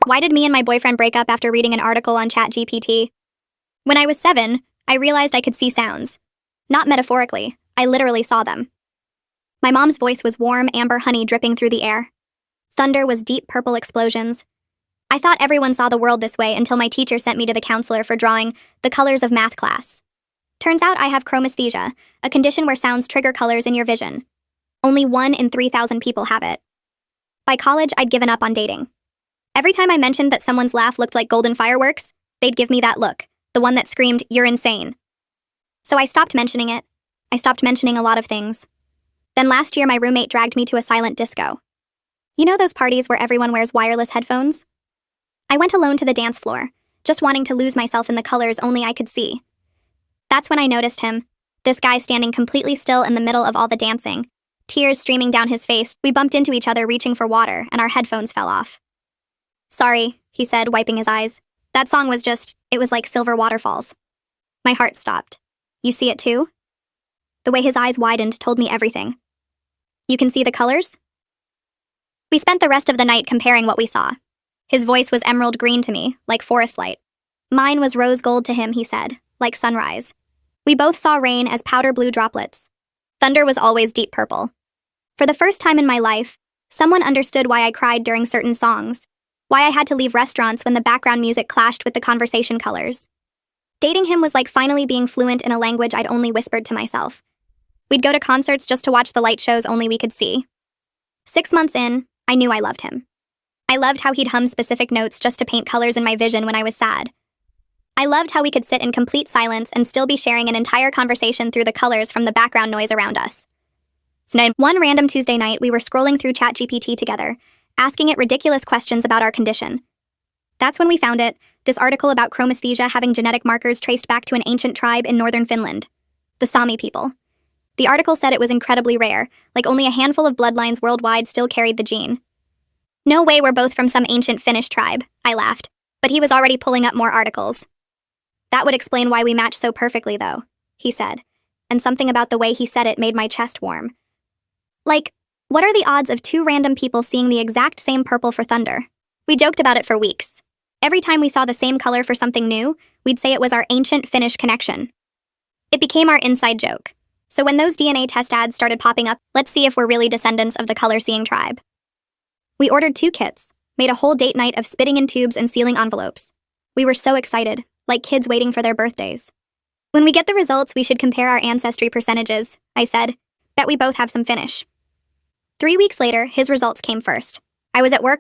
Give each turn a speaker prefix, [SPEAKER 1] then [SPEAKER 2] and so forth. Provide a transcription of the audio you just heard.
[SPEAKER 1] Why did me and my boyfriend break up after reading an article on ChatGPT? When I was 7, I realized I could see sounds. Not metaphorically, I literally saw them. My mom's voice was warm amber honey dripping through the air. Thunder was deep purple explosions. I thought everyone saw the world this way until my teacher sent me to the counselor for drawing the colors of math class. Turns out I have chromesthesia, a condition where sounds trigger colors in your vision. Only 1 in 3,000 people have it. By college, I'd given up on dating. Every time I mentioned that someone's laugh looked like golden fireworks, they'd give me that look, the one that screamed, "You're insane." So I stopped mentioning it. I stopped mentioning a lot of things. Then last year, my roommate dragged me to a silent disco. You know those parties where everyone wears wireless headphones? I went alone to the dance floor, just wanting to lose myself in the colors only I could see. That's when I noticed him, this guy standing completely still in the middle of all the dancing, tears streaming down his face. We bumped into each other reaching for water, and our headphones fell off. "Sorry," he said, wiping his eyes. "That song was it was like silver waterfalls." My heart stopped. "You see it too?" The way his eyes widened told me everything. "You can see the colors?" We spent the rest of the night comparing what we saw. His voice was emerald green to me, like forest light. Mine was rose gold to him, he said, like sunrise. We both saw rain as powder blue droplets. Thunder was always deep purple. For the first time in my life, someone understood why I cried during certain songs, why I had to leave restaurants when the background music clashed with the conversation colors. Dating him was like finally being fluent in a language I'd only whispered to myself. We'd go to concerts just to watch the light shows only we could see. 6 months in, I knew I loved him. I loved how he'd hum specific notes just to paint colors in my vision when I was sad. I loved how we could sit in complete silence and still be sharing an entire conversation through the colors from the background noise around us. So one random Tuesday night, we were scrolling through ChatGPT together, asking it ridiculous questions about our condition. That's when we found it, this article about chromesthesia having genetic markers traced back to an ancient tribe in northern Finland, the Sami people. The article said it was incredibly rare, like only a handful of bloodlines worldwide still carried the gene. "No way we're both from some ancient Finnish tribe," I laughed, but he was already pulling up more articles. "That would explain why we match so perfectly, though," he said, and something about the way he said it made my chest warm. Like, what are the odds of 2 random people seeing the exact same purple for thunder? We joked about it for weeks. Every time we saw the same color for something new, we'd say it was our ancient Finnish connection. It became our inside joke. So when those DNA test ads started popping up, let's see if we're really descendants of the color-seeing tribe. We ordered 2 kits, made a whole date night of spitting in tubes and sealing envelopes. We were so excited, like kids waiting for their birthdays. "When we get the results, we should compare our ancestry percentages," I said. "Bet we both have some Finnish." 3 weeks later, his results came first. I was at work